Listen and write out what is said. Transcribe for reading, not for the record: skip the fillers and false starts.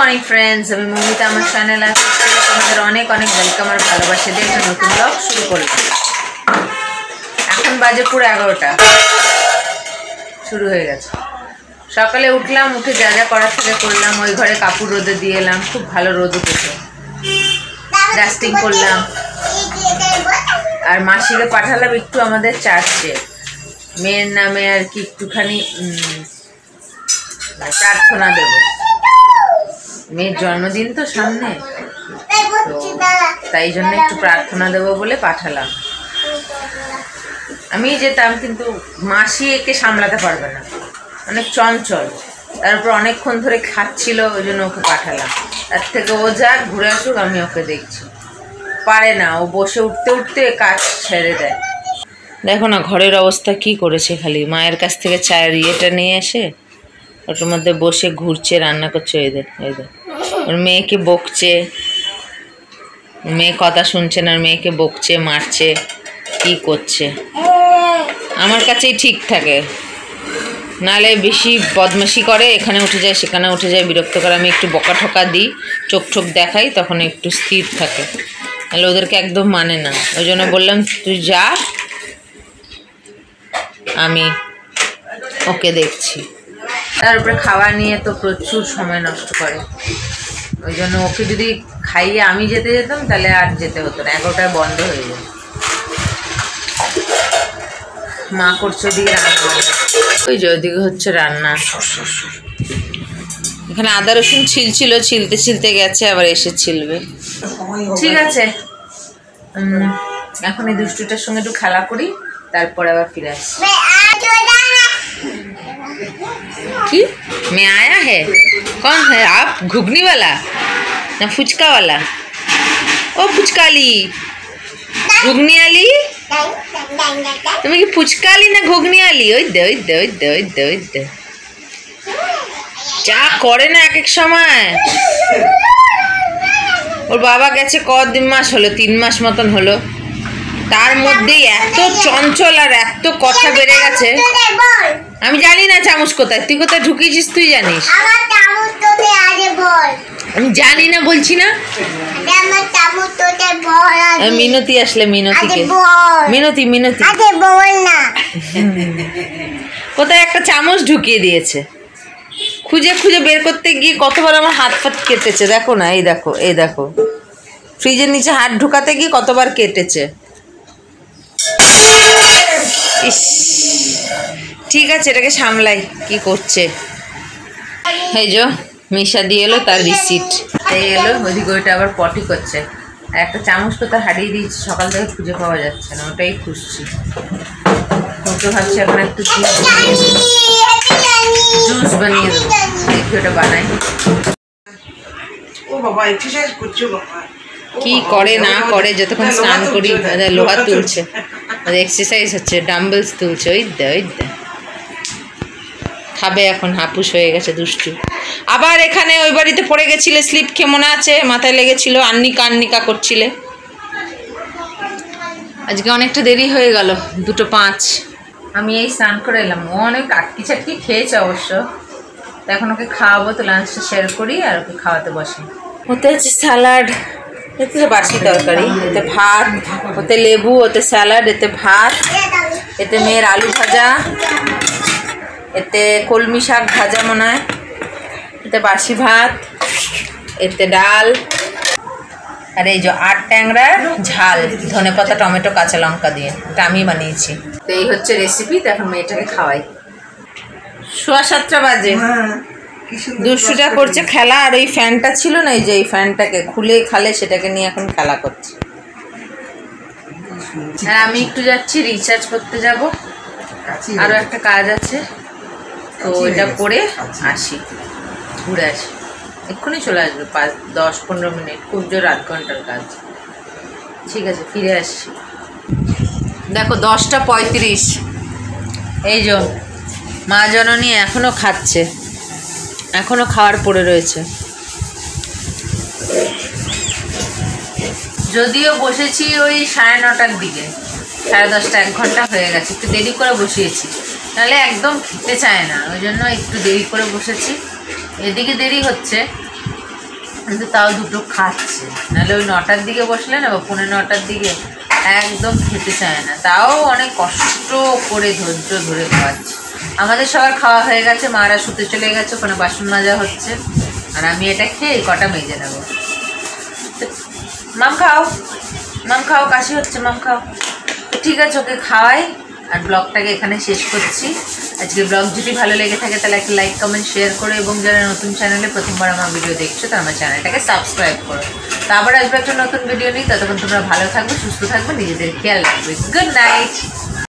Morning friends, আমি মৌমিতা। আমার channel আছে, তোমাদের অনেক অনেক ওয়েলকাম আর ভালোবাসা দিয়ে একটা নতুন ব্লগ শুরু করলাম। এখন বাজে পুরো 11টা, শুরু হয়ে গেছে। সকালে উঠলাম, উঠে যা যা করার থেকে করলাম। ওই ঘরে কাপড় রোদে দিয়ে এলাম, খুব ভালো রোদ উঠেছে। ডাস্টিং করলাম আর মাসিকে পাঠালাম একটু আমাদের চার্চে, মেয়ের নামে আর কি একটুখানি প্রার্থনা দেবো। মেয়ের জন্মদিন তো সামনে, তো তাই জন্য একটু প্রার্থনা দেবো বলে পাঠালাম। আমি যেতাম, কিন্তু মাসি একে সামলাতে পারবে না, অনেক চঞ্চল, তার উপর অনেকক্ষণ ধরে খাচ্ছিল, ওই জন্য ওকে পাঠালাম। তার থেকে ও যাক, ঘুরে আসুক, আমি ওকে দেখছি। পারে না, ও বসে উঠতে উঠতে কাজ ছেড়ে দেয়। দেখো না ঘরের অবস্থা কি করেছে, খালি মায়ের কাছ থেকে চায়ের ইয়েটা নিয়ে এসে ওটার মধ্যে বসে ঘুরছে, রান্না করছে। এই দেখ ওর মেয়েকে বকছে, মেয়ে কথা শুনছে না, মেয়েকে বকছে, মারছে, কি করছে। আমার কাছেই ঠিক থাকে, নাহলে বেশি বদমাশি করে, এখানে উঠে যায় সেখানে উঠে যায়, বিরক্ত করে। আমি একটু বকা ঠকা দিই, চোখ ঠোক দেখাই, তখন একটু স্থির থাকে, নাহলে ওদেরকে একদম মানে না। ওই জন্য বললাম তুই যা, আমি ওকে দেখছি। তার উপরে খাওয়া নিয়ে তো প্রচুর সময় নষ্ট করে, ওই জন্য ওকে যদি খাইয়ে আমি যেতে যেতাম তাহলে আর যেতে হতো না, 11টায় বন্ধ হয়ে যেত। মা করছে ওদিকে রান্না, ওই যে ওদিকে হচ্ছে রান্না। এখানে আদা রসুন ছিলছিল, ছিলতে ছিলতে গেছে, আবার এসে ছিলবে। ঠিক আছে, এখন এই দুষ্টুটার সঙ্গে একটু খেলা করি, তারপরে আবার ফিরে আসি। কি मैं आया है? कौन है आप? घुगनी वाला ना फुचका वाला? ओ फुचकाली, घुगनी वाली? তুমি কি ফুচকালি না ঘুগনি আলি? ওই দে ওই দে ওই দে ওই দে ওই দে, যা করে না এক এক সময়। ওর বাবা গেছে কদিন মাস হলো, 3 মাস মতন হলো, তার মধ্যেই এত চঞ্চল আর এত কথা বেড়ে গেছে। আমি জানি না চামচ কোথায়, তুই কোথায় ঢুকিয়েছিস তুই জানিস? আমি জানি না, বলছি না। মিনতি আসলে, মিনতিকে মিনতি মিনতি কোথায় একটা চামচ ঢুকিয়ে দিয়েছে, খুঁজে খুঁজে বের করতে গিয়ে কতবার আমার হাত ফাত কেটেছে। দেখো না, এই দেখো এই দেখো, ফ্রিজের নিচে হাত ঢুকাতে গিয়ে কতবার কেটেছে। ইস, ঠিক আছে, এটাকে সামলাই, কি করছে। এই যে মিশা দিয়ে এলো তার রিসিট, এই এলো। ওদিকে ওইটা আবার পটি করছে, আর একটা চামচ কোথায় হারিয়ে দিয়েছি, সকাল থেকে খুঁজে পাওয়া যাচ্ছে না, ওটাই খুঁজছি। ওকে ভাবছি এখন একটু জুস বানিয়ে দেবো, দেখি ওটা বানাই। কি করে না করে, যতক্ষণ স্নান করি লোহা তুলছে, এক্সারসাইজ হচ্ছে, ডাম্বেলস তুলছে। ওই দে ওই দে, খাবে এখন, হাপুস হয়ে গেছে দুষ্টু। আবার এখানে ওই বাড়িতে পড়ে গেছিলে, স্লিপ খেয়ে মনে আছে, মাথায় লেগেছিল, আন্নিকা আন্নিকা করছিলে। আজকে অনেকটা দেরি হয়ে গেল, 2:05। আমি এই স্নান করে এলাম। ও অনেক কাটকি চাটকি খেয়েছে অবশ্য, তো এখন ওকে খাওয়াবো, তো লাঞ্চটা শেয়ার করি আর ওকে খাওয়াতে বসি। ওতে হচ্ছে স্যালাড, এতে বাসি তরকারি, এতে ভাত, ওতে লেবু, ওতে স্যালাড, এতে ভাত, এতে মেয়ের আলু ভাজা, এতে কলমি শাক ভাজা মনে হয়, এতে বাসি ভাত, এতে ডাল, আর এই যে 8 ট্যাংরার ঝাল, ধনেপাতা টমেটো কাঁচা লঙ্কা দিয়ে, এটা আমি বানিয়েছি। তো এই হচ্ছে রেসিপি। তো এখন মেয়েটাকে খাওয়াই। 7:15 বাজে, দুষ্টুটা করছে খেলা। আর ওই ফ্যানটা ছিল না, এই যে এই ফ্যানটাকে খুলে খালে, সেটাকে নিয়ে এখন খেলা করছে। আর আমি একটু যাচ্ছি রিচার্জ করতে যাব, আরও একটা কাজ আছে, তো এটা করে আসি, ঘুরে আসি। এক্ষুনি চলে আসবে, 10-15 মিনিট, খুব জোর 8 ঘন্টার কাজ। ঠিক আছে, ফিরে আসছি। দেখো 10:35, এই যে মা জননী এখনও খাচ্ছে, এখনও খাওয়ার পড়ে রয়েছে। যদিও বসেছি ওই 9:30টার দিকে, 10:30, 1 ঘন্টা হয়ে গেছে, একটু দেরি করে বসিয়েছি, নাহলে একদম খেতে চায় না, ওই জন্য একটু দেরি করে বসেছি। এদিকে দেরি হচ্ছে, কিন্তু তাও দুটো খাচ্ছে, নাহলে ওই 9টার দিকে বসলে না বা 9:45টার দিকে একদম খেতে চায় না, তাও অনেক কষ্ট করে ধৈর্য ধরে খাওয়াচ্ছে। আমাদের সবার খাওয়া হয়ে গেছে, মারা শুতে চলে গেছে, ওখানে বাসন মাজা হচ্ছে, আর আমি এটা খেয়ে কটা মেজে নেবো। মাম খাও, মাম খাও, কাশি হচ্ছে, মাম খাও। তো ঠিক আছে, ওকে খাওয়াই আর ব্লগটাকে এখানে শেষ করছি। আজকে ব্লগ যদি ভালো লেগে থাকে তাহলে একটা লাইক কমেন্ট শেয়ার করো, এবং যারা নতুন চ্যানেলে প্রথমবার আমার ভিডিও দেখছো তারা আমার চ্যানেলটাকে সাবস্ক্রাইব করো। তো আবার আসবে একটা নতুন ভিডিও নিয়ে, ততক্ষণ তোমরা ভালো থাকবে, সুস্থ থাকবে, নিজেদের খেয়াল রাখবে। Good night.